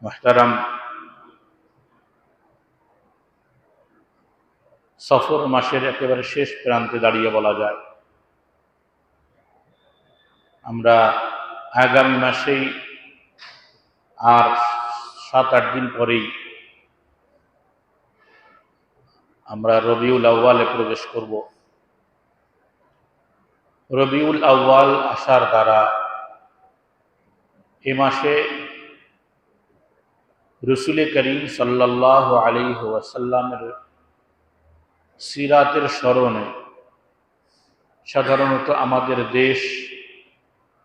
মুহতারাম, সফর মাসের একেবারে শেষ প্রান্তে দাঁড়িয়ে বলা যায় আমরা আগামী মাসেই আর 7-8 দিন পরেই আমরা রবিউল আউয়ালে প্রবেশ করব। রবিউল আউয়াল আসার দ্বারা এ মাসে রসুল করিম সাল্লাল্লাহু আলাইহি ওয়াসাল্লামের সিরাতের স্মরণে সাধারণত আমাদের দেশ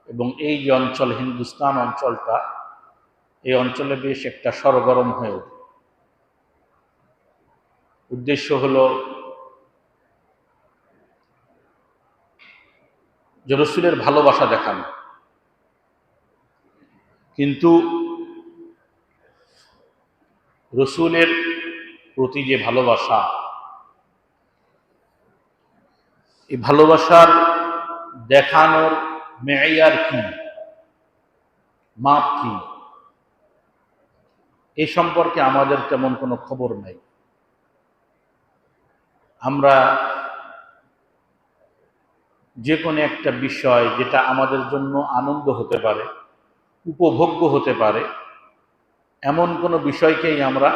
এবং এই যে অঞ্চল হিন্দুস্তান অঞ্চলটা, এই অঞ্চলে বেশ একটা সরগরম হয়ে ওঠে। উদ্দেশ্য হলো যে রসুলের ভালোবাসা দেখানো, কিন্তু রসুলের প্রতি যে ভালোবাসা, এই ভালোবাসার দেখানোর মেয়ার কি, মাপ কি, এই সম্পর্কে আমাদের তেমন কোনো খবর নাই। আমরা যে কোনো একটা বিষয় যেটা আমাদের জন্য আনন্দ হতে পারে, উপভোগ্য হতে পারে, এমন কোনো বিষয়কেই আমরা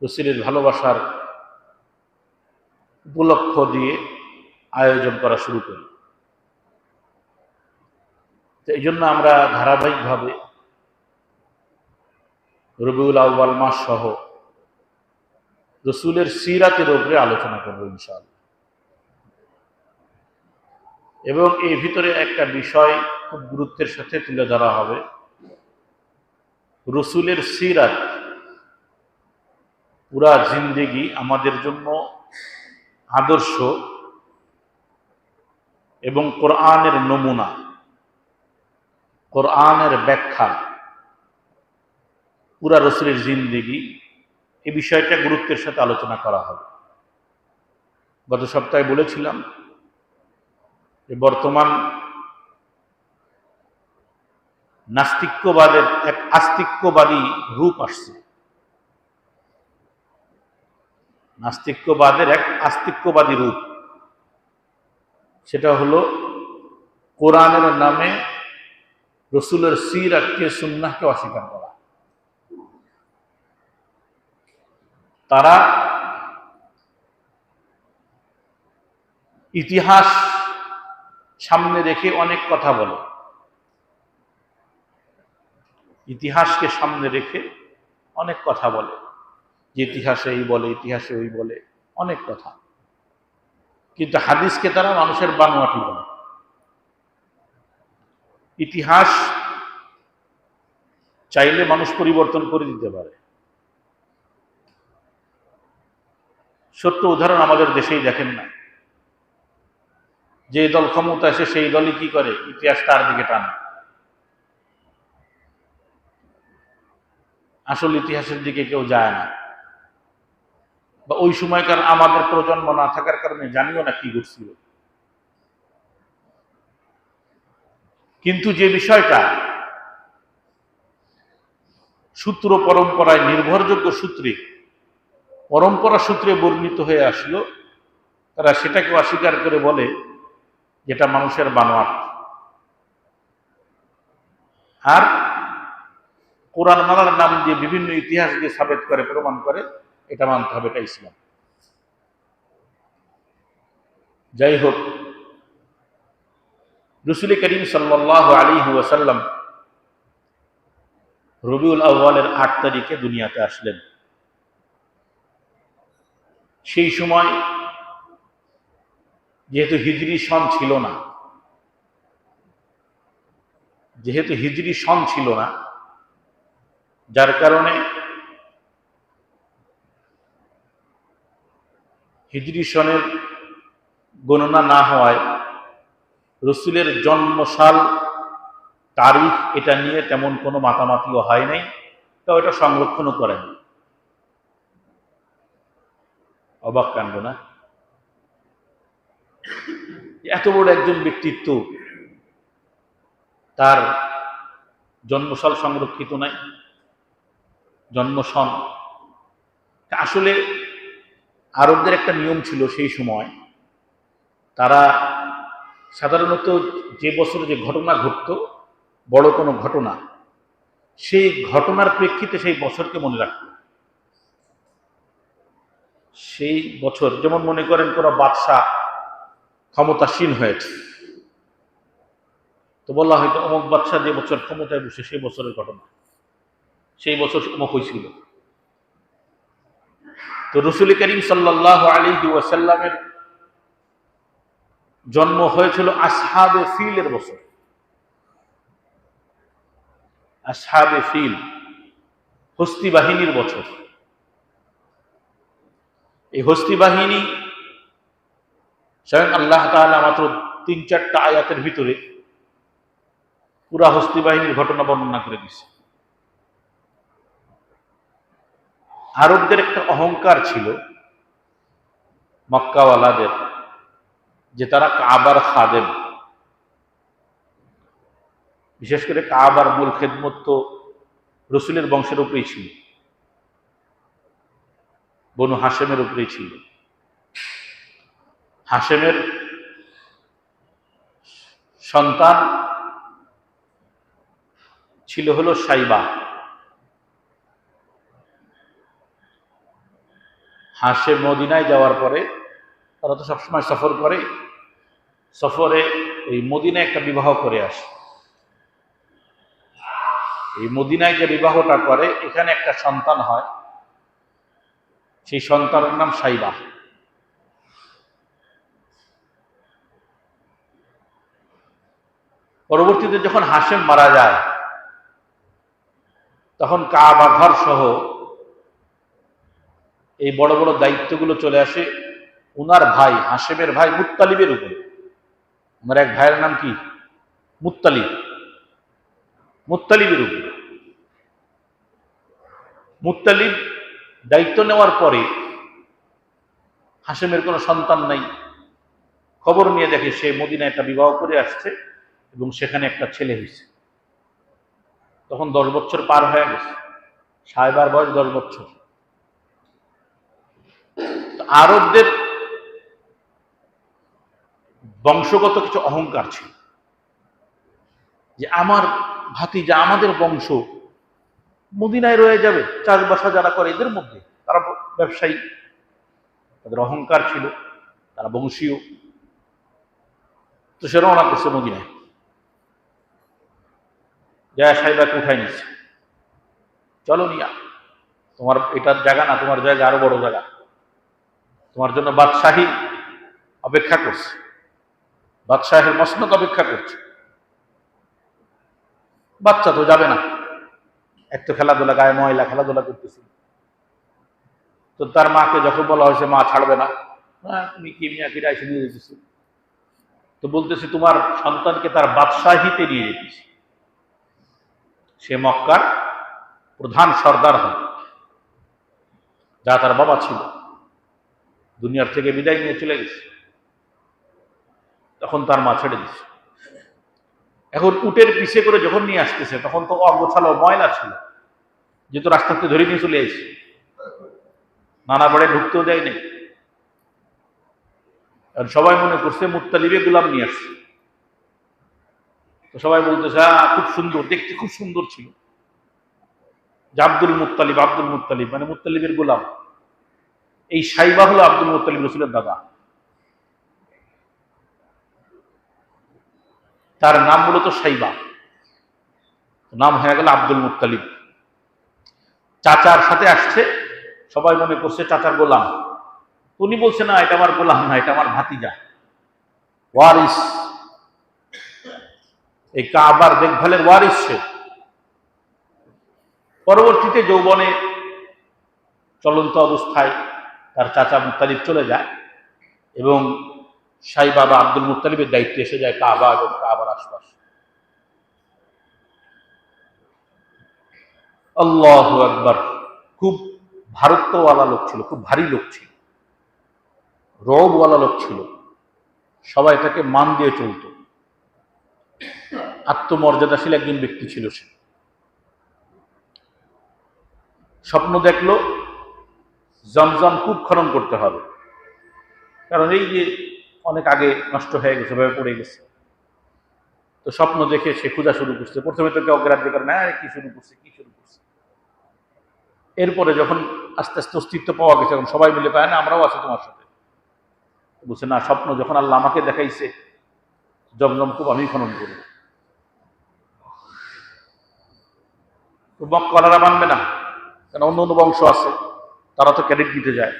রসুলের ভালোবাসার উপলক্ষ দিয়ে আয়োজন করা শুরু করি। তো এই জন্য আমরা ধারাবাহিকভাবে রবিউল আউয়াল মাস সহ রসুলের সিরাতের উপরে আলোচনা করব ইনশাআল্লাহ। এবং এই ভিতরে একটা বিষয় খুব গুরুত্বের সাথে তুলে ধরা হবে। রসুলের সিরাত, পুরা জিন্দেগি আমাদের জন্য আদর্শ এবং কোরআনের নমুনা, কোরআনের ব্যাখ্যা, পুরা রসুলের জিন্দেগি, এই বিষয়টা গুরুত্বের সাথে আলোচনা করা হবে। গত সপ্তাহে বলেছিলাম যে বর্তমান নাস্তিক্যবাদের এক আস্তিক্যবাদী রূপ আসছে। নাস্তিক্যবাদের এক আস্তিক্যবাদী রূপ, সেটা হলো কোরআনের নামে রসুলের সিরাতকে, সুন্নাহকে অস্বীকার করা। তারা ইতিহাস সামনে রেখে অনেক কথা বলে, ইতিহাসকে সামনে রেখে অনেক কথা বলে, যে ইতিহাসে এই বলে, ইতিহাসে ওই বলে, অনেক কথা। কিন্তু হাদিসকে তারা মানুষের বানোয়াটি বলে। ইতিহাস চাইলে মানুষ পরিবর্তন করে দিতে পারে। সত্য উদাহরণ আমাদের দেশেই দেখেন না, যে দল ক্ষমতা আসে সেই দলই কি করে, ইতিহাস তার দিকে টানে। আসল ইতিহাসের দিকে কেউ যায় না, বা ওই সময়কার আমাদের প্রজন্ম না থাকার কারণে জানিও না কি ঘটছিল। কিন্তু যে বিষয়টা সূত্র পরম্পরায়, নির্ভরযোগ্য সূত্রে, পরম্পরা সূত্রে বর্ণিত হয়ে আসলো, তারা সেটাকে অস্বীকার করে বলে যেটা মানুষের বানোয়াট। আর কোরআন মানার নাম দিয়ে বিভিন্ন ইতিহাস দিয়ে সাবেত করে, প্রমাণ করে এটা মানতে হবে, এটা ইসলাম। যাই হোক, রসুল করিম সাল্লাল্লাহু আলাইহি ওয়াসাল্লাম রবিউল আউয়ালের 8 তারিখে দুনিয়াতে আসলেন। সেই সময় যেহেতু হিজরি সন ছিল না, যার কারণে হিজরি সনের গণনা না হওয়ায় রসুলের জন্মসাল, তারিখ, এটা নিয়ে তেমন কোনো মাতামাতিও হয় নাই, তাও এটা সংরক্ষণও করেন। অবাক কাণ্ড না? এত বড় একজন ব্যক্তিত্ব, তার জন্মসাল সংরক্ষিত নাই। জন্ম সন। আসলে আরবদের একটা নিয়ম ছিল সেই সময়, তারা সাধারণত যে বছরে যে ঘটনা ঘটত, বড় কোনো ঘটনা, সেই ঘটনার প্রেক্ষিতে সেই বছরকে মনে রাখত। সেই বছর, যেমন মনে করেন কোনো বাদশাহ ক্ষমতাসীন হয়েছে, তো বলা হয়তো অমুক বাদশাহ যে বছর ক্ষমতায় বসে সেই বছরের ঘটনা, সেই বছর অমুক হয়েছিল। তো রসুল করিম সাল্লাল্লাহু আলাইহি ওয়াসাল্লামের জন্ম হয়েছিল আসহাবে ফিলের বছর। আসহাবে ফিল, হস্তি বাহিনীর বছর। এই হস্তি বাহিনী স্বয়ং আল্লাহ তাআলা মাত্র ৩-৪টা আয়াতের ভিতরে পুরা হস্তি বাহিনীর ঘটনা বর্ণনা করে দিয়েছে। আরবদের একটা অহংকার ছিল মক্কাওয়ালাদের, যে তারা কাবার খাদেম। বিশেষ করে কাবার মূল খেদমত তো রসুলের বংশের উপরেই ছিল, বনু হাশেমের উপরেই ছিল। হাশেমের সন্তান ছিল হলো সাইবা। হাশেম মদিনায় যাওয়ার পরে, তারা তো সবসময় সফর করে, সফরে এই মদিনায় একটা বিবাহ করে আসে। এই মদিনায় যে বিবাহটা করে, এখানে একটা সন্তান হয়, সেই সন্তানের নাম সাইবা। পরবর্তীতে যখন হাশেম মারা যায়, তখন কাবা ঘর সহ এই বড় বড় দায়িত্বগুলো চলে আসে উনার ভাই, হাশেমের ভাই মুত্তালিবের উপরে। ওনার এক ভাইয়ের নাম কি? মুত্তালিব। মুত্তালিবের উপরে। মুত্তালিব দায়িত্ব নেওয়ার পরে হাশেমের কোনো সন্তান নাই। খবর নিয়ে দেখে সে মদিনায় একটা বিবাহ করে আসছে এবং সেখানে একটা ছেলে হয়েছে। তখন 10 বছর পার হয়ে গেছে, সাইবার বয়স 10 বছর। আরবদের বংশগত কিছু অহংকার ছিল, যে আমার ভাতিজা, আমাদের বংশ মদিনায় রয়ে যাবে, চাষবাসা যারা করে এদের মধ্যে, তারা ব্যবসায়ী, তাদের অহংকার ছিল, তারা বংশীয়। তো সে রওনা করছে মদিনায়, যায় সাইবাকে উঠাই নিচ্ছে, চলো নিয়া, তোমার এটার জায়গা না, তোমার জায়গা আরো বড় জায়গা, তোমার জন্য বাদশাহী অপেক্ষা করছে, বাদশাহের মসনদ অপেক্ষা করছে। বাচ্চা তো যাবে না, একটু খেলাধুলা, গায়ে ময়লা, খেলাধুলা করতেছি। তো তার মাকে যখন বলা হয়েছে, মা ছাড়বে না, তুমি কি মিয়া কিরা এসে নিয়ে যেতেছি, তো বলতেছি তোমার সন্তানকে তার বাদশাহীতে নিয়ে যেতেছি। সে মক্কার প্রধান সর্দার হয়, যা তার বাবা ছিল, দুনিয়ার থেকে বিদায় নিয়ে চলে গেছে। তখন তার মা ছেড়ে দিচ্ছে। এখন উটের পিছে করে যখন নিয়ে আসতেছে, তখন তো অগোছালো ময়লা ছিল, যেহেতু রাস্তাতে ধরে নিয়ে চলে এসেছে, নানা বাড়ে ঢুকতেও দেয়নি। আর সবাই মনে করছে মুত্তালিবে গোলাম নিয়ে আসছে। তো সবাই বলতেছে খুব সুন্দর, দেখতে খুব সুন্দর ছিল, যে আব্দুল মুত্তালিব, আব্দুল মুত্তালিব মানে মুত্তালিবের গোলাম। এই সাইবা হলো আব্দুল মুত্তালিব, রসুলের দাদা। তার নাম মূলত সাইবা, নাম হয়ে গেল আব্দুল মুত্তালিব। চাচার সাথে আসছে, সবাই মনে করছে চাচার গোলাম। উনি বলছে না, এটা আমার গোলাম না, এটা আমার ভাতিজা, ওয়ারিস, এই কাবার দেখভালের ওয়ারিস সে। পরবর্তীতে যৌবনে চলন্ত অবস্থায় তার চাচা মুত্তালিব চলে যায় এবং সাইবা বা আব্দুল মুত্তালিবের দায়িত্বে এসে যায় কাবা এবং কাবার আশপাশ। আল্লাহু আকবার। খুব ভারত্বওয়ালা লোক ছিল, খুব ভারী লোক ছিল, রবওয়ালা লোক ছিল, সবাই তাকে মান দিয়ে চলত। আত্মমর্যাদাশীল একজন ব্যক্তি ছিল সে। স্বপ্ন দেখলো জমজম কূপ খনন করতে হবে, কারণ এই যে অনেক আগে নষ্ট হয়ে গেছে, ভেবে পড়ে গেছে। তো স্বপ্ন দেখে সে খোঁজা শুরু করছে। প্রথমে তো কেউ অগ্রাহ্য করে না, কি শুরু করছে। এরপরে যখন আস্তে আস্তে অস্তিত্ব পাওয়া গেছে, এখন সবাই মিলে পায় না আমরাও আছি তোমার সাথে, বুঝছে না স্বপ্ন যখন আল্লাহ আমাকে দেখাইছে জমজম কূপ আমি খনন করব। তো মক্কাওয়ালারা মানবে না, কারণ অন্য অন্য বংশ আছে, তারা তো ক্রেডিট দিতে যায়।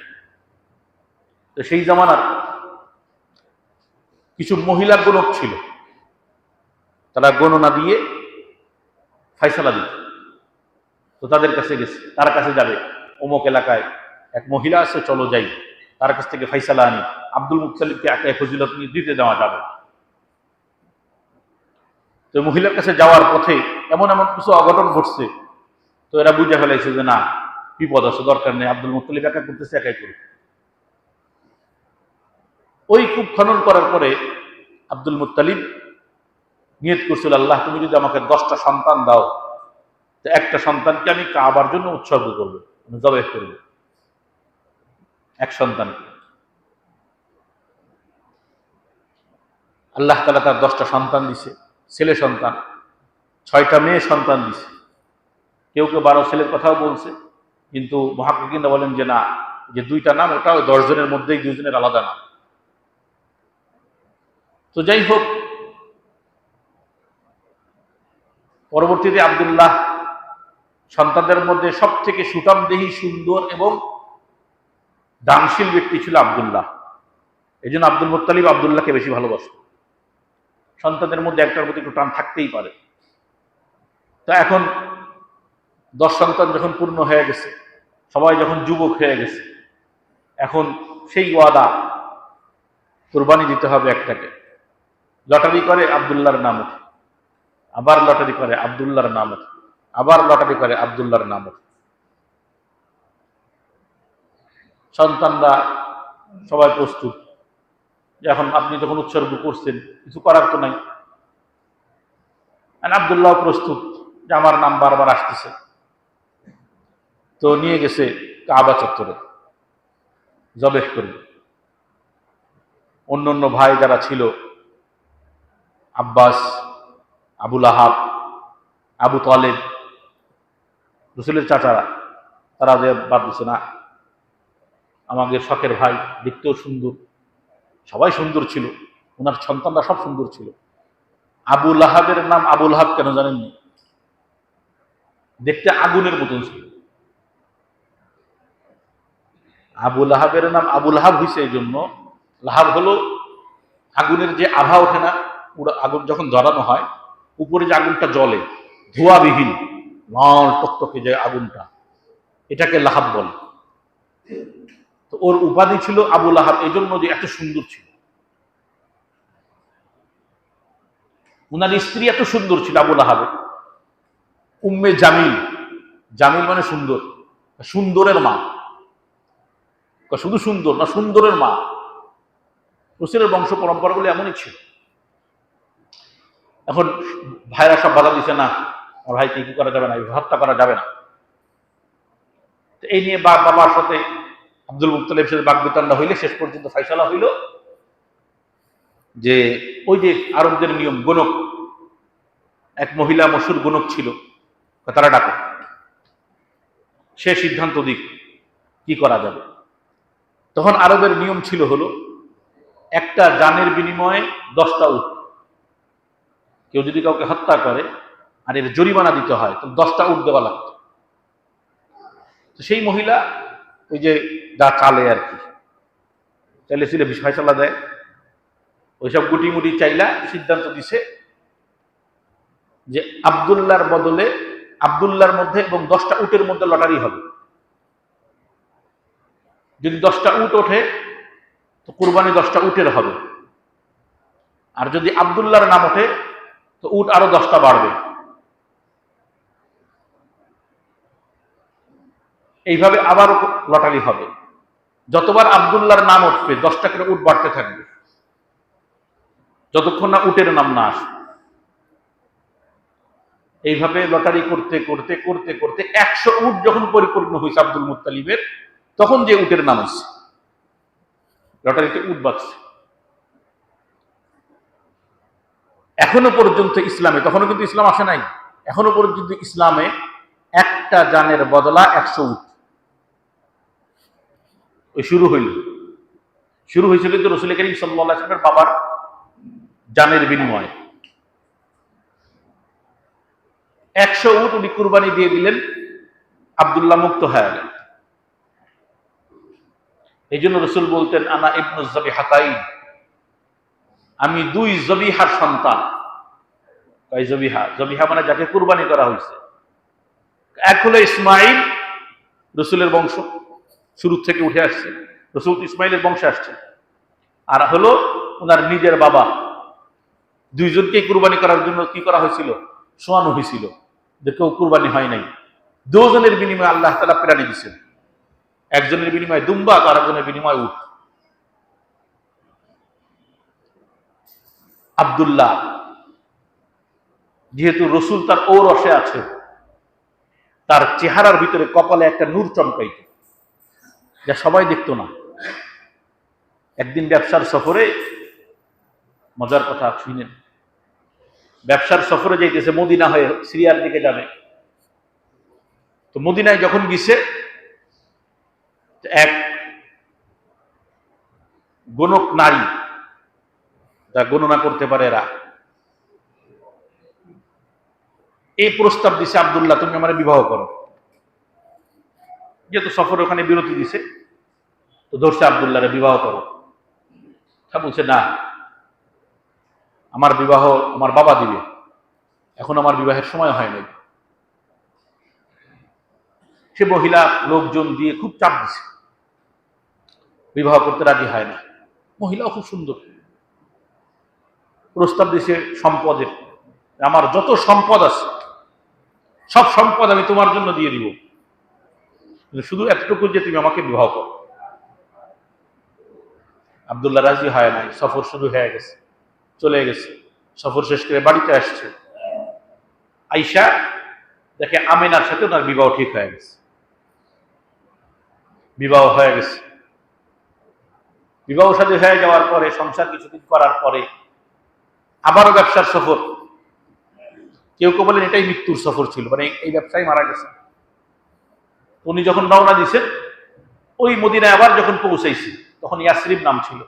তো সেই জামানার কিছু মহিলা গণক ছিল, তারা গণনা দিয়ে ফাইসালা দিত। তো তাদের কাছে গেছে, তার কাছে যাবে, অমুক এলাকায় এক মহিলা আছে, চলো যাই, তার কাছ থেকে ফাইসালা আনি, আব্দুল মুত্তালিবকে একাই ফজিলত নিয়ে দিতে দেওয়া যাবে। তো মহিলার কাছে যাওয়ার পথে এমন এমন কিছু অঘটন ঘটছে, তো এরা বুঝে ফেলাইছে যে না, বিপদ আছে, দরকার নেই, আব্দুল মুত্তালিব একা করতেছে, একাই করুক। ওই কূপ খনন করার পরে আব্দুল মুত্তালিব নিয়ত করছিল, আল্লাহ তুমি যদি আমাকে 10টা সন্তান দাও, তো একটা সন্তানকে আমি কাবার জন্য উৎসর্গ করবো, জবাই করবো, এক সন্তানকে। আল্লাহ তাআলা তার 10টা সন্তান দিছে, ছেলে সন্তান, 6টা মেয়ে সন্তান দিছে। কেউ কেউ 12 ছেলের কথাও বলছে, কিন্তু মুহাক্কিকিনরা বলেন যে না, যে 2টা নাম ওটাও 10 জনের মধ্যেই 2 জনের আলাদা নাম। তো যাই হোক, পরবর্তীতে আব্দুল্লাহ সন্তানদের মধ্যে সব থেকে সুঠামদেহী, সুন্দর এবং দানশীল ব্যক্তি ছিল আব্দুল্লাহ। এই জন্য আব্দুল মুত্তালিব আব্দুল্লাহকে বেশি ভালোবাসত। সন্তানদের মধ্যে একটার প্রতি একটু টান থাকতেই পারে। তো এখন 10 সন্তান যখন পূর্ণ হয়ে গেছে, সবাই যখন যুবক হয়ে গেছে, এখন সেই ওয়াদা, কুরবানি দিতে হবে একটাকে। লটারি করে আব্দুল্লাহর নাম ওঠে, আবার লটারি করে আব্দুল্লাহর নাম ওঠে, আবার লটারি করে আব্দুল্লাহর নাম ওঠে। সন্তানরা সবাই প্রস্তুত, যে এখন আপনি যখন উৎসর্গ করছেন, কিছু করার তো নাই। আর আব্দুল্লাহ প্রস্তুত যে আমার নাম বারবার আসতেছে। তো নিয়ে গেছে কাবা চত্বরে, জবেহ করবে। অন্য অন্য ভাই যারা ছিল, আব্বাস, আবুল আহাব, আবু তালেব, রসুলের চাচারা, তারা যে বাদ দিচ্ছে না, আমাদের শখের ভাই, দেখতেও সুন্দর, সবাই সুন্দর ছিল, ওনার সন্তানরা সব সুন্দর ছিল। আবুল আহাবের নাম আবুল আহাব কেন জানেননি? দেখতে আগুনের মতন ছিল। আবুল আহাবের নাম আবুল আহাব হয়েছে এই জন্য, লাহাব হলো আগুনের যে আভা ওঠে না, পুরো আগুন যখন জ্বালানো হয়, উপরে যে আগুনটা জ্বলে, ধোঁয়াবিহীন লাল টকটকে যে আগুনটা, এটাকে লাহাব বলে। তো ওর উপাধি ছিল আবুল আহাব, এই জন্য যে এত সুন্দর ছিল। উনার স্ত্রী এত সুন্দর ছিল আবুল আহাবের, উম্মে জামিল। জামিল মানে সুন্দর, সুন্দরের মা। শুধু সুন্দর না, সুন্দরের মা। রসুলের বংশ পরম্পরাগুলো এমনই ছিল। এখন ভাইরা সব বাধা দিচ্ছে, না আমার ভাইকে কি করা যাবে না, হত্যা করা যাবে না। এই নিয়ে বাবার সাথে আব্দুল মুত্তালিবের সাথে বাগবিতণ্ডা হইলে শেষ পর্যন্ত ফাইসালা হইল যে ওই যে আরবদের নিয়ম, গণক, এক মহিলা মশুর গণক ছিল, তারা ডাকো, সে সিদ্ধান্ত দিক কি করা যাবে। তখন আরবের নিয়ম ছিল হলো, একটা জানের বিনিময়ে 10টা উট। কেউ যদি কাউকে হত্যা করে আর এর জরিমানা দিতে হয়, তো 10টা উট দেওয়া লাগত। তো সেই মহিলা ওই যে যা চালে আর কি, চাইলে ছিল ফয়সালা দেয়, ওইসব গুটি মুটি চাইলা সিদ্ধান্ত দিছে যে আব্দুল্লাহর বদলে আব্দুল্লাহর মধ্যে এবং 10টা উটের মধ্যে লটারি হবে। যদি 10টা উট ওঠে তো কুরবানি 10টা উটের হবে, আর যদি আব্দুল্লাহর নাম ওঠে তো উট আরো 10টা বাড়বে। এইভাবে আবারও লটারি হবে, যতবার আব্দুল্লাহর নাম উঠবে 10টা করে উট বাড়তে থাকবে, যতক্ষণ না উটের নাম না আসে। এইভাবে লটারি করতে করতে করতে করতে 100 উট যখন পরিপূর্ণ হয়েছে আব্দুল মুত্তালিবের, তখন যে উটের নাম হয়েছে, লটারিতে উট বাঁচছে। এখনো পর্যন্ত ইসলামে, তখনও কিন্তু ইসলাম আসে নাই, এখনো পর্যন্ত ইসলামে একটা জানের বদলা 100 উট। ওই শুরু হয়েছিল কিন্তু রাসূল করিম সাল্লাল্লাহু আলাইহি ওয়াসাল্লামের বাবার জানের বিনিময়ে। 100 উট উনি কুরবানি দিয়ে দিলেন, আব্দুল্লাহ মুক্ত হয়ে গেলেন। এই জন্য রাসূল বলতেন, আনা ইবনু যাবিহাতাইন, আমি 2 জবিহার সন্তান। কয় জবিহা? জবিহা মানে যাকে কুরবানি করা হয়েছে। এক হলো ইসমাইল, রাসূলের বংশ শুরু থেকে উঠে আসছে, রাসূল ইসমাইলের বংশে আসছে। আর হলো ওনার নিজের বাবা। দুইজনকে কুরবানি করার জন্য কি করা হয়েছিল? শোয়ানো হয়েছিল, যে কেউ কুরবানি হয় নাই। দুজনের বিনিময়ে আল্লাহ তাআলা প্রাণী দিয়েছেন, একজনের বিনিময়ে দুম্বা, আর একজনের বিনিময়ে উট। আব্দুল্লাহ যেহেতু রসুল তার ঔরসে আছে, তার চেহারার ভিতরে কপালে একটা নূর চমকাইত, যা সবাই দেখতো না। একদিন ব্যবসার সফরে, মজার কথা শুনেন, ব্যবসার সফরে যাইতেছে, মদিনা হয়ে সিরিয়ার দিকে যাবে। তো মদিনায় যখন গেছে, এক গণক নারী, যা গণনা করতে পারে এরা, এই প্রস্তাব দিছে, আব্দুল্লাহ তুমি আমার বিবাহ করো। যেহেতু সফরে ওখানে বিরতি দিছে, তো ধরছে আব্দুল্লাহরে বিবাহ করো। তা বলছে না, আমার বিবাহ আমার বাবা দিবে, এখন আমার বিবাহের সময় হয় নাই। সে মহিলা লোকজন দিয়ে খুব চাপ দিছে, বিবাহ করতে রাজি হয় না। মহিলাও খুব সুন্দর, প্রস্তাব দিছে সম্পদের, আমার যত সম্পদ আছে সব সম্পদ আমি তোমার জন্য দিয়ে দিব, শুধু এতটুকু যে তুমি আমাকে বিবাহ করো। আব্দুল্লাহ রাজি হয় নাই। সফর শুরু হয়ে গেছে, চলে গেছে। সফর শেষ করে বাড়িতে আসছে, আইসা দেখে আমেনার সাথে ওনার বিবাহ ঠিক হয়ে গেছে। বিবাহ হয়ে গেছে। বিবাহ শাদী হয়ে যাওয়ার পরে, সংসার কিছুদিন করার পরে আবারও ব্যবসার সফর। কেউ কেউ বলেন এটাই মৃত্যুর সফর ছিল, মানে এই ব্যবসায় মারা গেছে। উনি যখন রওনা দিছেন, ওই মদিনায় আবার যখন পৌঁছাইছে, তখন ইয়াসরিব নাম ছিল।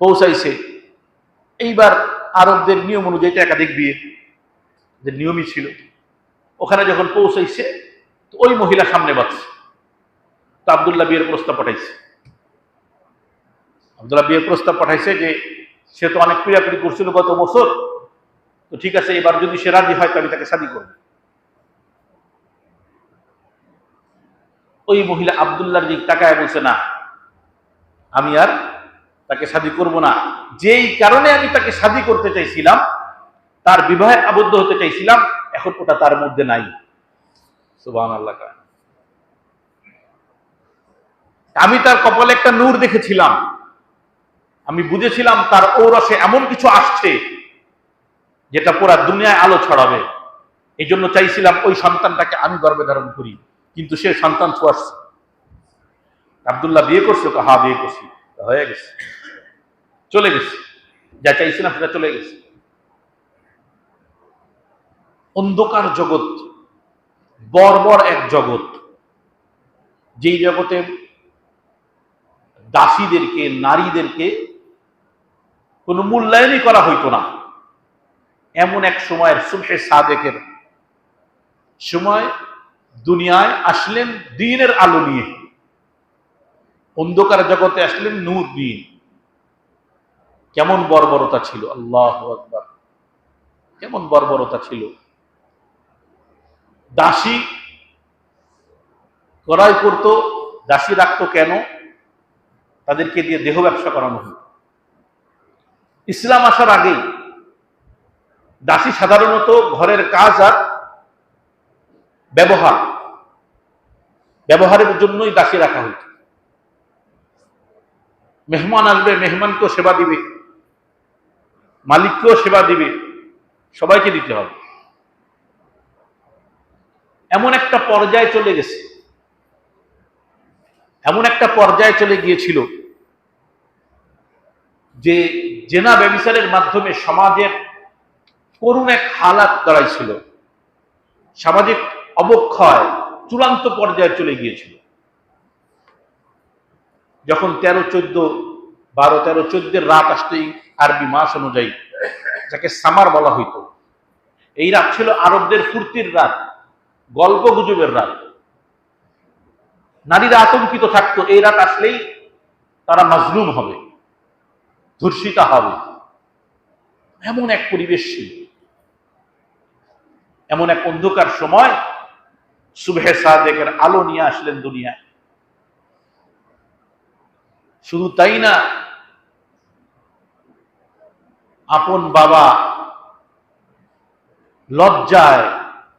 পৌঁছাইছে, এইবার আরবদের নিয়ম অনুযায়ী একাধিক বিয়ে যে নিয়মই ছিল। ওখানে যখন পৌঁছাইছে, তো ওই মহিলা সামনে বাঁচছে। তো আব্দুল্লাহ বিয়ের প্রস্তাব পাঠাইছে। আব্দুল্লাহ বিয়ের প্রস্তাব পাঠাইছে যে সে তো অনেক পিড়াপিড়ি করছিল গত বছর, তো ঠিক আছে, এবার যদি সে রাজি হয় তো আমি তাকে শাদী করব। ওই মহিলা আব্দুল্লাহর দিক তাকায় বলছে, না, আমি আর তাকে শাদী করব না। যেই কারণে আমি তাকে শাদী করতে চাইছিলাম, তার বিবাহে আবদ্ধ হতে চাইছিলাম, এখন ওটা তার মধ্যে নাই। সুবহানাল্লাহ। আমি তার কপালে একটা নূর দেখেছিলাম, আমি বুঝেছিলাম তার ঔরসে এমন কিছু আসছে যেটা পুরা দুনিয়ায় আলো ছড়াবে। এই জন্য চাইছিলাম ওই সন্তানটাকে আমি গর্ভে ধারণ করি, কিন্তু সে সন্তান তো আসছে। আব্দুল্লাহ বিয়ে করছে? তো হ্যাঁ বিয়ে করছি। হয়ে গেছে, চলে গেছে, যা চাইছিলাম সেটা চলে গেছে। অন্ধকার জগৎ, বর্বর এক জগৎ, যেই জগতে দাসীদেরকে, নারীদেরকে কোনো মূল্যায়নই করা হইতো না। এমন এক সময়ের সুবহে সাদেকের সময় দুনিয়ায় আসলেন দ্বীনের আলো নিয়ে, অন্ধকার জগতে আসলেন নূর নিয়ে। কেমন বর্বরতা ছিল, আল্লাহু আকবার, কেমন বর্বরতা ছিল। দাসী ক্রয় করত, দাসী রাখতো কেন? তাদেরকে দিয়ে দেহ ব্যবসা করানো হতো। ইসলাম আসার আগেই দাসী সাধারণত ঘরের কাজ আর ব্যবহারের জন্যই দাসী রাখা হতো। মেহমান আসবে, মেহমানকেও সেবা দিবে, মালিককেও সেবা দিবে, সবাইকে দিতে হবে। এমন একটা পর্যায়ে চলে গেছে, এমন একটা পর্যায়ে চলে গিয়েছিল যে জেনা ব্যভিচারের মাধ্যমে সমাজের করুণ এক হালাত দাঁড়াইছিল, সামাজিক অবক্ষয় চূড়ান্ত পর্যায়ে চলে গিয়েছিল। যখন 12-13-14 রাত আসতেই আরবি মাস অনুযায়ী, যাকে সামার বলা হইতো, এই রাত ছিল আরবদের ফুর্তির রাত, গল্প গুজবের রাত। নারীরা আতঙ্কিত থাকতো এই রাত আসলেই তারা মাজলুম হবে, ধর্ষিতা হবে। এমন এক পরিবেশ ছিল। এমন এক অন্ধকার সময় সুবহে সাদেকের আলো নিয়ে আসলেন দুনিয়ায়। শুধু তাই না, আপন বাবা লজ্জায়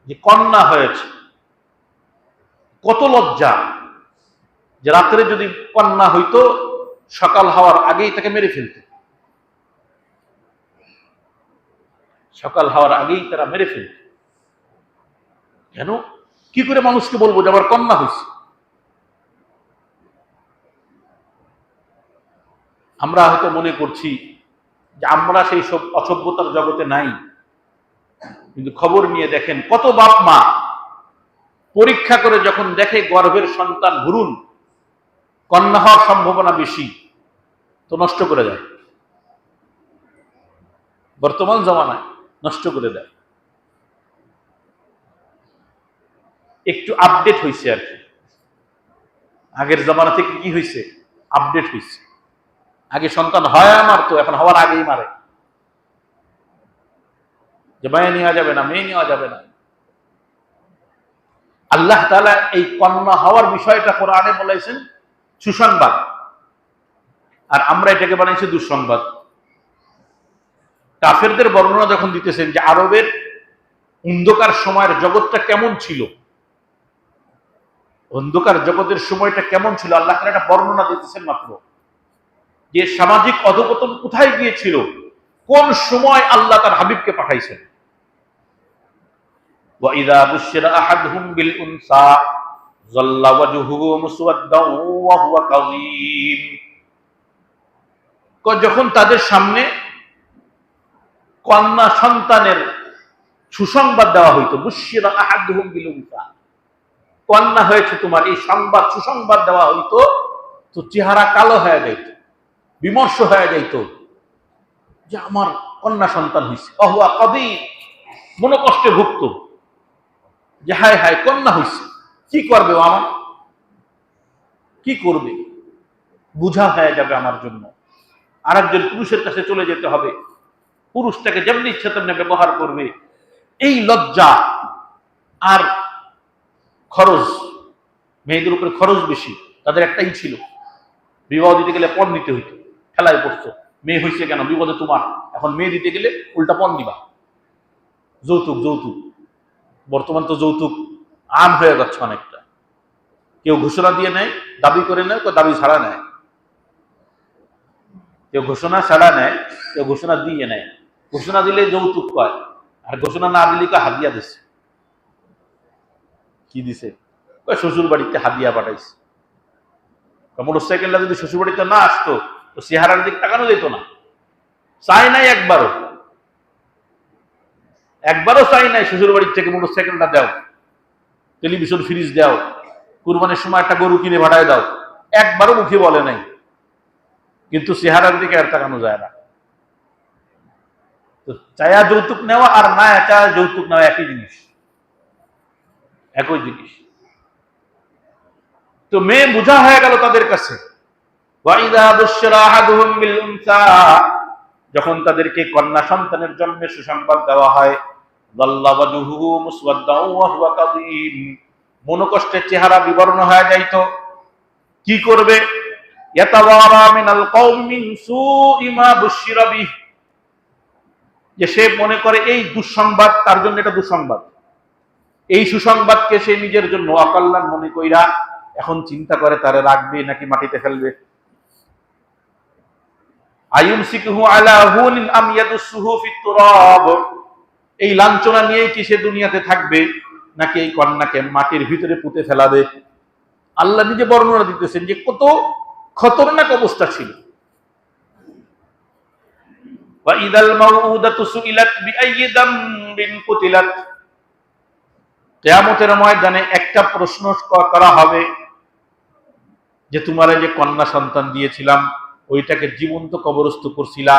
যে কন্যা হয়েছে, কত লজ্জা, যে রাত্রে যদি কন্যা হইতো সকাল হওয়ার আগেই তাকে মেরে ফেলত, সকাল হওয়ার আগেই তারা মেরে ফেলত। কেন? কি করে মানুষকে বলবো যে আমার কন্যা হয়েছে? আমরা হয়তো মনে করছি যে আমরা সেই সব অসভ্যতার জগতে নাই, কিন্তু খবর নিয়ে দেখেন কত বাপ মা পরীক্ষা করে যখন দেখে গর্ভের সন্তান ভ্রূণ, কন্যা হওয়ার সম্ভাবনা বেশি, তো নষ্ট করে দেয়। বর্তমান জমানায় নষ্ট করে দেয়। একটু আপডেট হয়েছে আর কি, আগের জমানা থেকে কি হয়েছে, আপডেট হয়েছে। আগে সন্তান হয় মারতো, এখন হওয়ার আগেই মারে, যে মেয়ে নেওয়া যাবে না, মেয়ে নেওয়া যাবে না। আল্লাহ তাআলা এই কন্যা হওয়ার বিষয়টা কোরআনে বলেছেন সুসংবাদ, আর আমরা এটাকে বানাইছি দুঃসংবাদ। কাফেরদের বর্ণনা যখন দিতেছেন যে আরবের অন্ধকার সময়ের জগৎটা কেমন ছিল, অন্ধকার জগতের সময়টা কেমন ছিল, আল্লাহ তাআলা একটা বর্ণনা দিতেছেন মাত্র, যে সামাজিক অধঃপতন কোথায় গিয়েছিল, কোন সময় আল্লাহ তার হাবিবকে পাঠাইছেন। وَإِذَا بُشِّرَ أَحَدُهُم بِالْأُنثَى ظَلَّ وَجْهُهُ مُسْوَدًّا وَهُوَ كَظِيمٌ। যখন তাদের সামনে কন্যা সন্তানের সুসংবাদ দেওয়া হইতো, বুশিরা আহাদুহুম বিল উনসা, কন্যা হয়েছে তোমার, এই সংবাদ সুসংবাদ দেওয়া হইতো, তো চেহারা কালো হয়ে যাইত, বিমর্ষ হয়ে যাইত, যে আমার কন্যা সন্তান হয়েছে। অহুয়া কাযীম, মনোকষ্টে ভুগত, যে হায় হায় কন্যা হয়েছে, কি করবে ও আমার, কি করবে, বুঝা হয়ে যাবে আমার জন্য। আরেকজন পুরুষের কাছে চলে যেতে হবে, পুরুষটাকে যেমনি ইচ্ছা তেমনি ব্যবহার করবে। এই লজ্জা আর খরচ, মেয়েদের উপরে খরচ বেশি, তাদের একটাই ছিল, বিবাহ দিতে গেলে পণ দিতে হইতো। খেলায় পড়তো, মেয়ে হয়েছে কেন, বিপদে তোমার, এখন মেয়ে দিতে গেলে উল্টা পণ দিবা। যৌতুক, যৌতুক, বর্তমান তো যৌতুক আম হয়ে যাচ্ছে অনেকটা। কেউ ঘোষণা দিয়ে নেয়, দাবি করে নেয়, কেউ দাবি ছাড়া নেয়, কেউ ঘোষণা ছাড়া নেয়, কেউ ঘোষণা দিয়ে নেয়। ঘোষণা দিলে যৌতুক কয়, আর ঘোষণা না দিলে কেউ হাদিয়া দিছে। কি দিছে? শ্বশুর বাড়িতে হাদিয়া পাঠাইছে। মোটরসাইকেলটা যদি শ্বশুর বাড়িতে না আসতো তো চেহারার দিক তাকানো যেত না। চাই নাই একবারও, একবারও চাই নাই শ্বশুর বাড়ির থেকে মোটরসাইকেলটা দাও, টেলিভিশন ফ্রিজ দাও, কুরবানির সময় একটা গরু কিনে ভাড়ায় দাও, একবারও মুখে বলে নাই, কিন্তু চেহারার দিকে আর তাকানো যায় না। তো চায়া যৌতুক নেওয়া আর না চায়া যৌতুক নেওয়া একই জিনিস, একই জিনিস। তো মেয়ে বোঝা হয়ে গেল তাদের কাছে। যখন তাদেরকে কন্যা সন্তানের জন্মে সুসংবাদ দেওয়া হয়, মনোকষ্টের চেহারা বিবর্ণ হয়ে যাইত। কি করবে? যে সে মনে করে এই দুঃসংবাদ তার জন্য এটা দুঃসংবাদ, এই সুসংবাদকে সে নিজের জন্য অকল্যাণ মনে কইরা এখন চিন্তা করে তারে রাখবে নাকি মাটিতে ফেলবে। এই লাঞ্ছনা নিয়েই কি সে দুনিয়াতে থাকবে, নাকি এই কন্যাকে মাটির ভিতরে পুঁতে ফেলাবে? আল্লাহ নিজে বর্ণনা দিতেছেন যে কত খতরনাক অবস্থা ছিল। কিয়ামতের ময়দানে একটা প্রশ্ন করা হবে যে তোমার যে কন্যা সন্তান দিয়েছিলাম ওইটাকে জীবন্ত কবরস্থ করছিলা,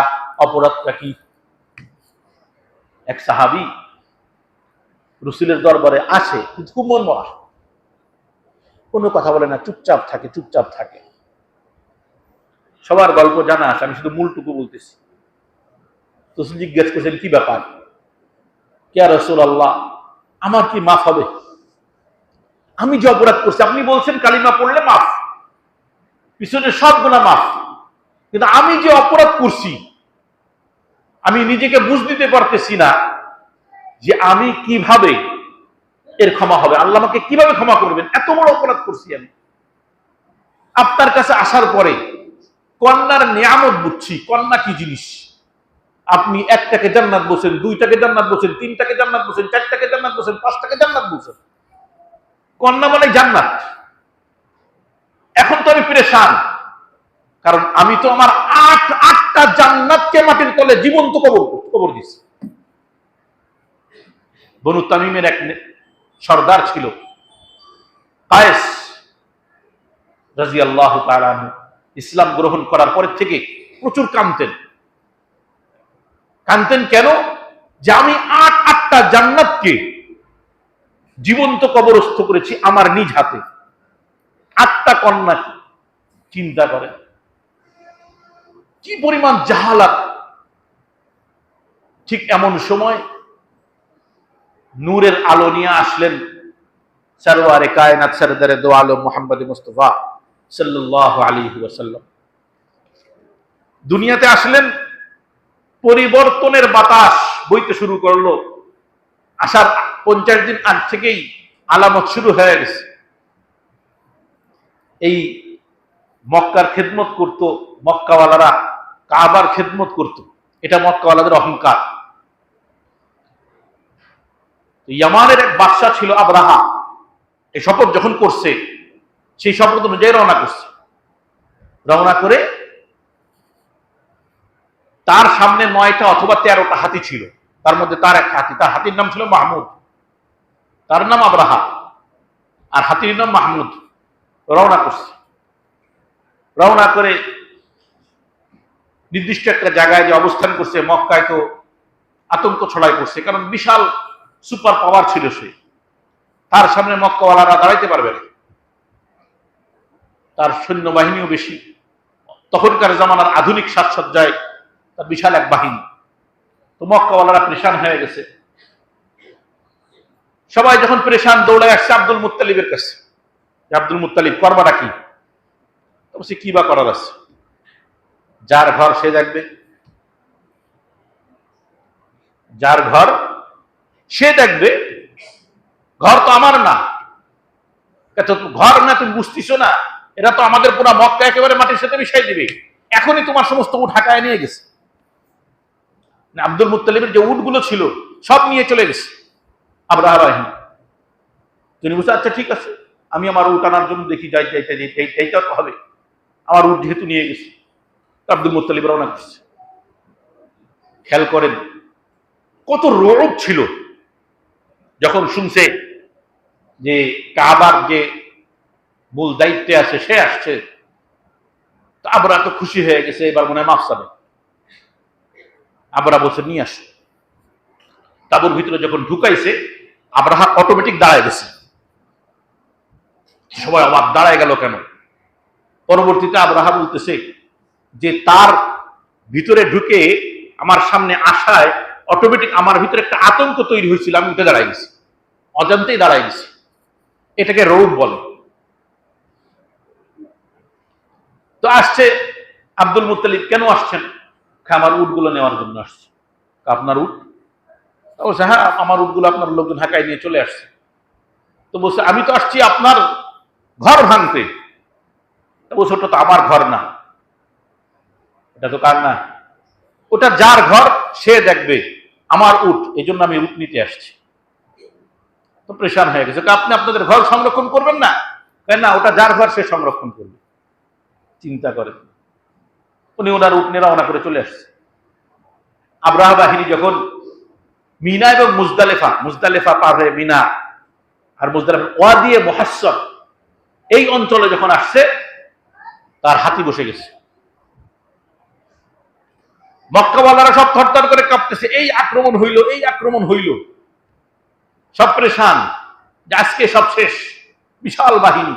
অপরাধটা কি? এক সাহাবী রাসূলের দরবারে আসে, কিন্তু খুব মন মরা, কোনো কথা বলে না, চুপচাপ থাকে। সবার গল্প জানা আছে, আমি শুধু মূলটুকু বলতেছি। রাসূল জিজ্ঞেস করছেন, কি ব্যাপার? ইয়া রাসূলুল্লাহ, আমার কি মাফ হবে? আমি যে অপরাধ করছি, আপনি বলছেন কালিমা পড়লে মাফ, পিছনে সব গুনাহ মাফ, কিন্তু আমি যে অপরাধ করছি আমি নিজেকে বুঝ দিতে পারতেছি না যে আমি কিভাবে এর ক্ষমা হবে, আল্লাহ আমাকে কিভাবে ক্ষমা করবেন, এত বড় অপরাধ করছি আমি। আপনার কাছে আসার পরে কন্যার নিয়ামত বুঝছি, কন্যা কি জিনিস। আপনি একটাকে জান্নাত বলছেন, দুইটাকে জান্নাত বলছেন, তিনটাকে জান্নাত বলছেন, চারটাকে জান্নাত বলছেন, পাঁচটাকে জান্নাত বলছেন। কন্যা মানে জান্নাত। এখন তো আমি পেরেশান, কারণ আমি তো আমার আটটা জান্নাতকে মাটির তলে জীবন্ত কবর দিছি। বনু তামিমের এক সর্দার ছিল কায়েস রাদিয়াল্লাহু তাআলা আনহু। ইসলাম গ্রহণ করার পর থেকে প্রচুর কাঁদতেন। কেন? যে আমি আটটা জান্নাতকে জীবন্ত কবরস্থ করেছি আমার নিজ হাতে, আটটা কন্যাকে। চিন্তা করেন কি পরিমাণ জাহালাত। ঠিক এমন সময় নূরের আলো নিয়ে আসলেন সরওয়ারে কায়নাত সরদারে দো আলম মুহাম্মদ মুস্তাফা সাল্লাল্লাহু আলাইহি ওয়াসাল্লাম। দুনিয়াতে আসলেন, পরিবর্তনের বাতাস বইতে শুরু করলো। আসার 50 দিন আগ থেকেই আলামত শুরু হয়ে গেছে। এই মক্কার খেদমত করত, মক্কাওয়ালারা কাবার খেদমত করত, এটা মক্কাওয়ালাদের অহংকার। ইয়ামানের এক বাদশা ছিল আবরাহা। এই শপথ যখন করছে, সেই শপথ অনুযায়ী রওনা করছে। রওনা করে তার সামনে 9টা অথবা 13টা হাতি ছিল, তার মধ্যে তার এক হাতি, তার হাতির নাম ছিল মাহমুদ, তার নাম আবরাহা, আর হাতির নাম মাহমুদ। রওনা করছে। রওনা করে নির্দিষ্ট একটা জায়গায় যে অবস্থান করছে, মক্কায় তো আতঙ্ক ছড়াই পড়ছে, কারণ বিশাল সুপার পাওয়ার ছিল সে। তার সামনে মক্কাওয়ালারা দাঁড়াইতে পারবে না, তার সৈন্যবাহিনীও বেশি। তখনকার জামানার আধুনিক সাজসজ্জায় তার বিশাল এক বাহিনী। তো মক্কাওয়ালারা পরেশান হয়ে গেছে। সবাই যখন পরেশান, দৌড়ে আসছে আব্দুল মুত্তালিবের কাছে। আব্দুল মুত্তালিব, করবাটা কি? সে কি বা করার আছে? যার ঘর সে দেখবে, যার ঘর সে দেখবে। ঘর তো আমার না। ঘর না, তুমি বুঝতেছো না? এরা তো আমাদের পুরো মক্কা একেবারে মাটির সাথে মিশাই দিবে। এখনই তোমার সমস্ত উট ঢাকায় নিয়ে গেছে। আব্দুল মুত্তালিবের যে উটগুলো ছিল সব নিয়ে চলে গেছে আবরাহা বাহিনী। তিনি বলছে, আচ্ছা ঠিক আছে, আমি আমার উট আনার জন্য দেখি, যাইতে হবে। আমার উট যেহেতু নিয়ে গেছে, আব্দুল মুত্তালিব রওনা করছে। খেয়াল করেন কত রোগ ছিল যখন শুনছে যে কাবার যে মূল দায়িত্বে আছে সে আসছে। আবরাহা তো খুশি হয়ে গেছে, এবার মনে হয় মাফ চাবে। আবরাহা বলছে, নিয়ে আসো। তাঁবুর ভিতরে যখন ঢুকাইছে, আবরাহা অটোমেটিক দাঁড়ায় গেছে। সবাই অবাক, দাঁড়ায় গেল কেন? পরবর্তীতে আবরাহা বলতেছে যে তার ভিতরে ঢুকে আমার সামনে আসায় অটোমেটিক আমার ভিতরে একটা আতঙ্ক তৈরি হয়েছিল, আমি উঠে দাঁড়াই গেছি, অজান্তেই দাঁড়াই গেছি। এটাকে রৌব বলে। তো আসছে আব্দুল মুত্তালিব, কেন আসছেন? আমার উটগুলো নেওয়ার জন্য আসছে। আপনার উট? বলছে, হ্যাঁ, আমার উটগুলো আপনার লোকজন ঢাকায় নিয়ে চলে আসছে। তো বলছে, আমি তো আসছি আপনার ঘর ভাঙতে। বলছে, ওটা তো আমার ঘর না। এটা তো কার না? ওটা যার ঘর সে দেখবে, আমার উট, এই জন্য আমি উট নিতে আসছি। তো পরেশান হয়ে গেছে। আপনি আপনাদের ঘর সংরক্ষণ করবেন না? কেন না, ওটা যার ঘর সে সংরক্ষণ করবে। চিন্তা করেন। উনি ওনার উট নিয়ে রওনা করে চলে আসছে। আব্রাহা বাহিনী যখন মিনা এবং মুজদালেফা পার হয়ে মিনা আর মুজদালেফা ওয়াদিয়ে মুহাসসাব এই অঞ্চলে যখন আসছে, তার হাতি বসে গেছে। মক্কাওয়ালারা সব থরথর করে কাঁপতেছে, এই আক্রমণ হইল, সব পরেশান যে আজকে সব শেষ, বিশাল বাহিনী।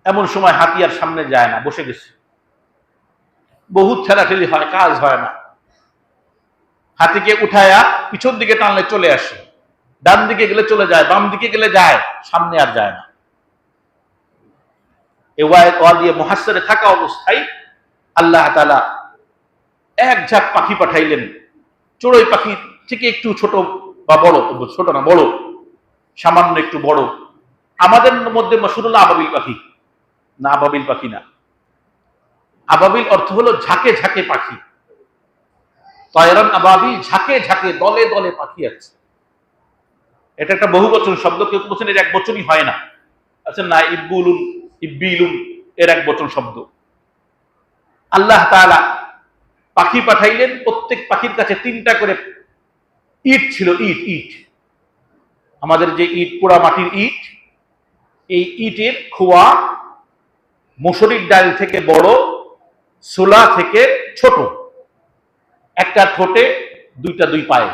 এমন সময় হাতি আর সামনে যায় না, বসে গেছে। বহুত ঠেলাঠেলি হয়, কাজ হয় না। হাতিকে উঠায়া পিছন দিকে টানলে চলে আসে, ডান দিকে গেলে চলে যায়, বাম দিকে গেলে যায়, সামনে আর যায় না। এ ওয়াদিয়ে মুহাসসারে থাকা অবস্থায় আল্লাহ তাআলা এক ঝাঁক পাখি পাঠাইলেন। চড়ুই পাখি থেকে একটু ছোট বা বড়, ছোট না বড়, সামান্য একটু বড়। আমাদের মধ্যে মশহুর হলো আবাবিল পাখি। না, আবাবিল পাখি না। আবাবিল অর্থ হলো ঝাঁকে ঝাঁকে পাখি। তায়রান আবাবিল, ঝাঁকে ঝাঁকে, দলে দলে পাখি আছে। এটা একটা বহুবচন শব্দ। কেউ বলছেন এর এক বচনই হয় না। আচ্ছা না, ইব্বিলুন এর এক বচন শব্দ। আল্লাহ তাআলা পাখি পাঠাইলেন। প্রত্যেক পাখির কাছে 3টা করে ইট ছিল। ইট আমাদের যে ইট, পোড়া মাটির ইট, এই ইটের খোয়া মসুরির ডাল থেকে বড়, ছোলা থেকে ছোট, একটা ঠোঁটে, দুই পায়ে।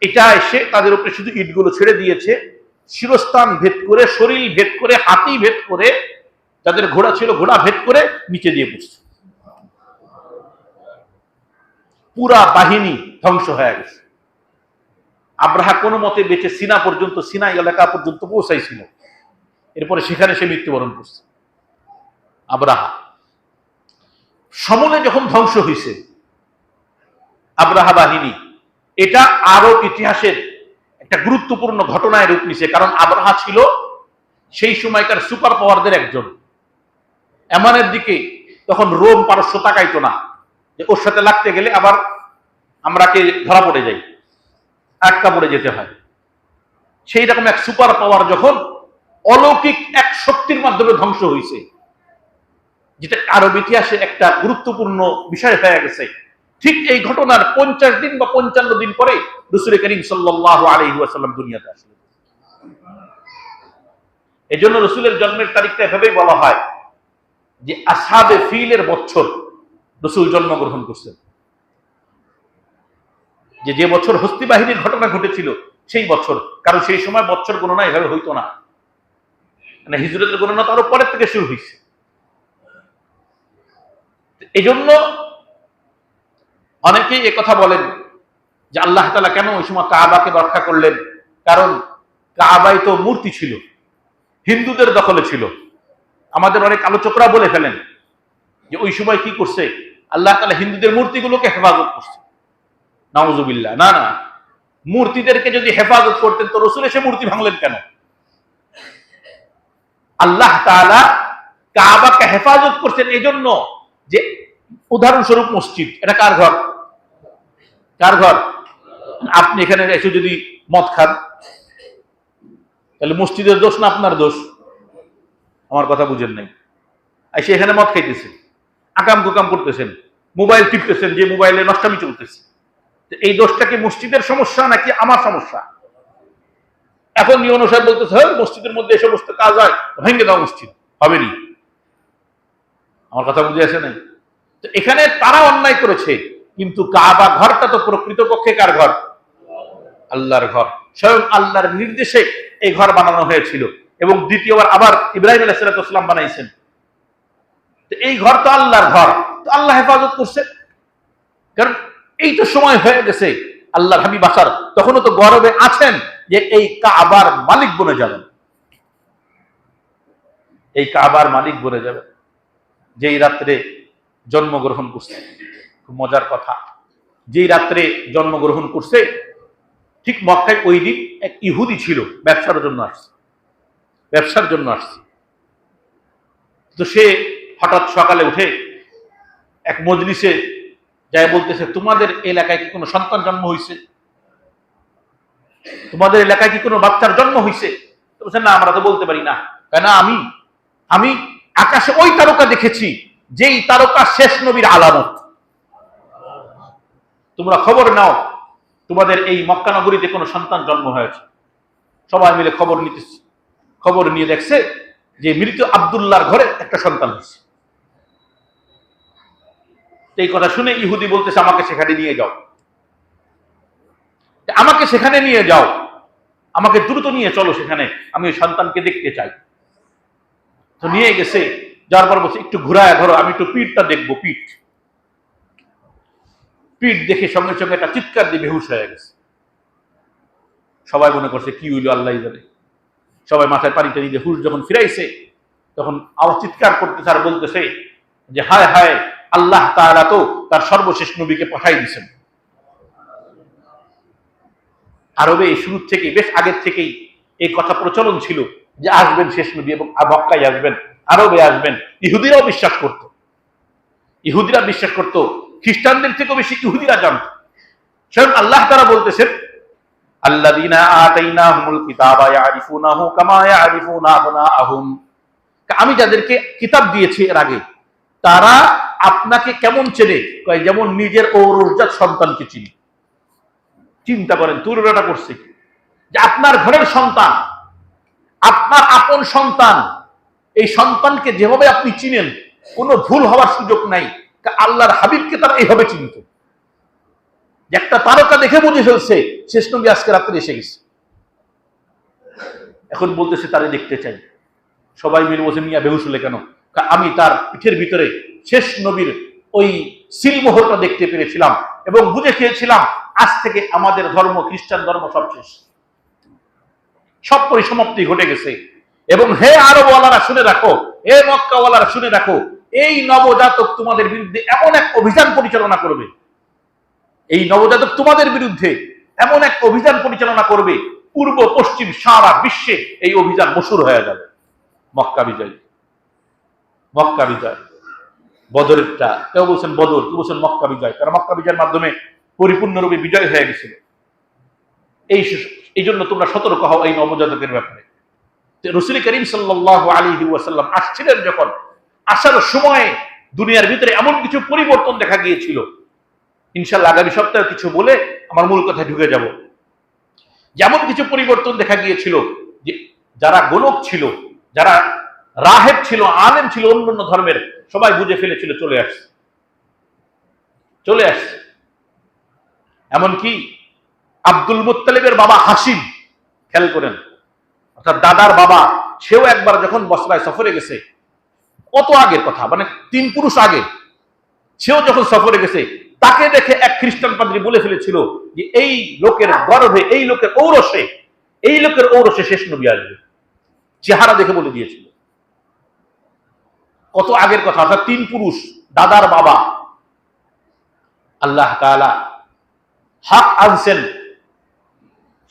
এটা এসে তাদের উপরে শুধু ইটগুলো ছেড়ে দিয়েছে। শিরস্থান ভেদ করে, শরীর ভেদ করে, হাতি ভেদ করে, যাদের ঘোড়া ছিল ঘোড়া ভেদ করে নিচে দিয়ে পড়ছে। পুরা বাহিনী ধ্বংস হয়ে গেছে। আব্রাহা কোনো মতে বেঁচে সিনাই এলাকা পর্যন্ত পৌঁছাইছিল। এরপরে সেখানে সে মৃত্যুবরণ করছে। আব্রাহা সমূলে যখন ধ্বংস হয়েছে আব্রাহা বাহিনী, এটা আরব ইতিহাসের একটা গুরুত্বপূর্ণ ঘটনায় রূপ নিছে। কারণ আব্রাহা ছিল সেই সময়কার সুপার পাওয়ারদের একজন। এমনের দিকে তখন রোম পারস্য তাকাইতো না যে ওর সাথে লাগতে গেলে আবার আমরাকে ধরা পড়ে যাই, আটকা পড়ে যেতে হয়। সেই রকম এক সুপার পাওয়ার যখন অলৌকিক এক শক্তির মাধ্যমে ধ্বংস হয়েছে, যেটা আরব ইতিহাসে একটা গুরুত্বপূর্ণ বিষয় হয়ে গেছে, ঠিক এই ঘটনার 50 দিন বা 55 দিন পরে রাসূল করিম সাল্লাল্লাহু আলাইহি ওয়াসাল্লাম দুনিয়াতে আসলেন। এজন্য রাসূলের জন্মের তারিখটা এভাবেই বলা হয় যে আসহাবে ফিলের বছর রাসূল জন্মগ্রহণ করছেন। যে বছর হস্তি বাহিনীর ঘটনা ঘটেছিল সেই বছর। কারণ সেই সময় বছর গণনা এভাবে হইতো না, মানে হিজরতের গণনা তো আরো পরের থেকে শুরু হয়েছে। এই জন্য অনেকেই একথা বলেন যে আল্লাহ তাআলা কেন ওই সময় কাবাকে রক্ষা করলেন? কারণ কাবায় তো মূর্তি ছিল, হিন্দুদের দখলে ছিল। আমাদের অনেক আলোচকরা বলে ফেলেন যে ওই সময় কি করছে, আল্লাহ তাআলা হিন্দুদের মূর্তিগুলোকে হেফাজত করছে। নাউজুবিল্লাহ। না, মূর্তিদেরকে যদি হেফাজত করতেন তো রাসূল এসে মূর্তি ভাঙলেন কেন? আল্লাহ তাআলা কাবাকে হেফাজত করছেন এই জন্য যে, উদাহরণস্বরূপ মসজিদ, এটা কার ঘর? কার ঘর? আপনি এখানে এসে যদি মদ খান, তাহলে মসজিদের দোষ না আপনার দোষ? আমার কথা বুঝেন নাই। এসে এখানে মদ খাইতেছেন, আকাম কুকাম করতেছেন, মোবাইল টিপতেছেন, যে মোবাইলে নষ্টামি চলতেছে, এই দোষটা কি মসজিদের সমস্যা নাকি আমার সমস্যা? এখন ইউনূস সাহেব বলতেছে মসজিদের মধ্যে এই সমস্ত কাজ হয়, ভেঙে দাও মসজিদ, হবে নি। আমার কথা বুঝে আসে নাই? তো এখানে তারা অন্যায় করেছে, কিন্তু কাবা ঘরটা তো প্রকৃতপক্ষে কার ঘর? আল্লাহর ঘর। স্বয়ং আল্লাহর নির্দেশে এই ঘর বানানো হয়েছিল এবং দ্বিতীয়বার আবার ইব্রাহিম আলাইহিস সালাম বানাইছেন। তো এই ঘর তো আল্লাহর ঘর, তো আল্লাহ হেফাজত করছে। কারণ এই তো সময় হয়ে গেছে আল্লাহর হাবিব আসার, তখনও তো গর্বে আছেন যে এই কাবার মালিক বনে যাবেন। এই কাবার মালিক বনে যাবেন যেই রাত্রে জন্মগ্রহণ করছে। খুব মজার কথা, যেই রাত্রে জন্মগ্রহণ করছে ঠিক মক্কায় ওই দিন এক ইহুদি ছিল, ব্যবসার জন্য আসছে। তো সে হঠাৎ সকালে উঠে এক মজলিসে যায় বলতেছে, তোমাদের এলাকায় কি কোনো সন্তান জন্ম হয়েছে? তোমাদের এলাকায় কি কোনো বাচ্চার জন্ম হয়েছে? বলছেন না, আমরা তো বলতে পারি না। কেন? আমি আকাশে ওই তারকা দেখেছি যেই তারকা শেষ নবীর আলামত। তোমরা খবর নাও, তোমাদের এই মক্কা নগরীতে কোনো সন্তান জন্ম হয়েছে। সবাই মিলে খবর নিয়ে দেখছে যে মৃত আব্দুল্লাহর ঘরে একটা সন্তান হয়েছে। এই কথা শুনে ইহুদি বলতেছে, আমাকে সেখানে নিয়ে যাও, আমাকে সেখানে নিয়ে যাও, আমাকে দ্রুত নিয়ে চলো সেখানে, আমি ওই সন্তানকে দেখতে চাই। তো নিয়ে গেছে, যার পর বলছে একটু ঘুরায় ধরো, আমি একটু পিঠটা দেখবো। পিঠ দেখে সঙ্গে সঙ্গে একটা চিৎকার দিয়ে বেহুশ হয়ে গেছে। সবাই মনে করছে কি হইল আল্লাহ জানে। সবাই মাথায় পানি টানি দিয়ে হুশ যখন ফিরাইছে, তখন আবার চিৎকার করতেছে আর বলতেছে যে হায় হায়, আল্লাহ তাআলা তো তার সর্বশেষ নবীকে পাঠাই দিয়েছেন। আরবে শুরু থেকে, বেশ আগের থেকেই এই কথা প্রচলন ছিল যে আসবেন শেষ নবী এবং মক্কায় আসবেন, আরবে আসবেন। ইহুদিরাও বিশ্বাস করত, খ্রিস্টানদের থেকেও বেশি ইহুদিরা জানত। স্বয়ং আল্লাহ তাআলা বলতেছেন, আল্লাযীনা আতাইনাহুমুল কিতাবা ইয়ারিফুনাহু কামা ইয়ারিফুনা আবনাআহুম, আমি যাদেরকে কিতাব দিয়েছি এর আগে, তারা আপনাকে কেমন চেনে? যেমন নিজের ঔরসজাত সন্তানকে চিনি। চিন্তা করেন তুলনাটা করছে যে আপনার ঘরের সন্তান, আপনার আপন সন্তান, এই সন্তানকে যেভাবে আপনি চিনেন, কোনো ভুল হওয়ার সুযোগ নাই। আল্লাহর হাবিবকে তারা এইভাবে চিনত। একটা তারকা দেখে বুঝে ফেলছে শেষ নবী আজকে রাত্রে এসে গেছে। এখন বলতেছে তারে দেখতে চাই। সবাই মিলে বসে, মিয়া বেহুশ হলে কেন? আমি তার পিঠের ভিতরে শেষ নবীর ওই সিলমোহরটা দেখতে পেরেছিলাম এবং বুঝে খেয়েছিলাম আজ থেকে আমাদের ধর্ম, খ্রিস্টান ধর্ম সব শেষ, সব পরিসমাপ্তি ঘটে গেছে। এবং হে আরবওয়ালারা শুনে রাখো, হে মক্কাওয়ালারা শুনে রাখো, এই নবজাতক তোমাদের বিরুদ্ধে এমন এক অভিযান পরিচালনা করবে, এই নবজাতক তোমাদের বিরুদ্ধে এমন এক অভিযান পরিচালনা করবে, পূর্ব পশ্চিম সারা বিশ্বে এই অভিযান মশহুর হয়ে যাবে। মক্কা বিজয়, বদরেরটা কেউ বলছেন বদর, কেউ বলছেন মক্কা বিজয়। কারণ মক্কা বিজয়ের মাধ্যমে পরিপূর্ণরূপে বিজয় হয়ে গেছিল। এই জন্য তোমরা সতর্ক হও এই নবজাতকের ব্যাপারে। রাসূল করিম সাল্লাল্লাহু আলাইহি ওয়াসাল্লাম আসছিলেন যখন, আসার সময়ে দুনিয়ার ভিতরে এমন কিছু পরিবর্তন দেখা গিয়েছিল। ইনশাআল্লাহ আগামী সপ্তাহে কিছু বলে আমার মূল কথায় ঢুকে যাব। যেমন কিছু পরিবর্তন দেখা গিয়েছিল যে যারা গোলক ছিল, যারা রাহেব ছিল, আলেম ছিল অন্যান্য ধর্মের, সবাই বুঝে ফেলেছিল চলে আসছে। এমনকি আব্দুল মুত্তালিবের বাবা হাসিম, খেয়াল করেন, অর্থাৎ দাদার বাবা, সেও একবার যখন বসরায় সফরে গেছে, কত আগের কথা, মানে 3 পুরুষ আগে, সেও যখন সফরে গেছে, তাকে দেখে এক খ্রিস্টান পাদ্রী বলে ফেলেছিল যে এই লোকের গর্ভে, এই লোকের ঔরসে শেষ নবী আসবে। চেহারা দেখে বলে দিয়েছিল। কত আগের কথা, অর্থাৎ 3 পুরুষ, দাদার বাবা। আল্লাহ তাআলা হক আনছেন,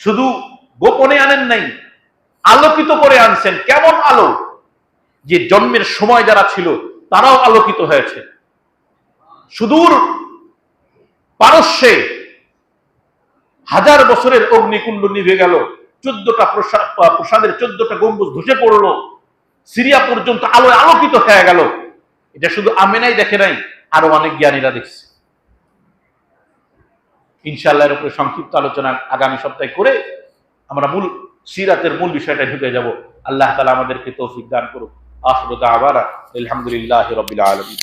শুধু গোপনে আনেন নাই, আলোকিত করে আনছেন। কেমন আলো? যে জন্মের সময় যারা ছিল তারাও আলোকিত হয়েছে। সুদূর পারস্যে 1000 বছরের অগ্নিকুণ্ড নিভে গেল, 14টা প্রসাদের 14টা গম্বুজ ধসে পড়লো, সিরিয়া পর্যন্ত আলোয় আলোকিত হয়ে গেল। এটা শুধু আমেনাই দেখে নাই, আরো অনেক জ্ঞানীরা দেখছে। ইনশাআল্লাহ এর উপরে সংক্ষিপ্ত আলোচনা আগামী সপ্তাহে করে আমরা সিরাতের মূল বিষয়টা ঢুকে যাব। আল্লাহ তাআলা আমাদেরকে তৌফিক দান করুক। আখিরু দাওয়ানা আলহামদুলিল্লাহি রাব্বিল আলামিন।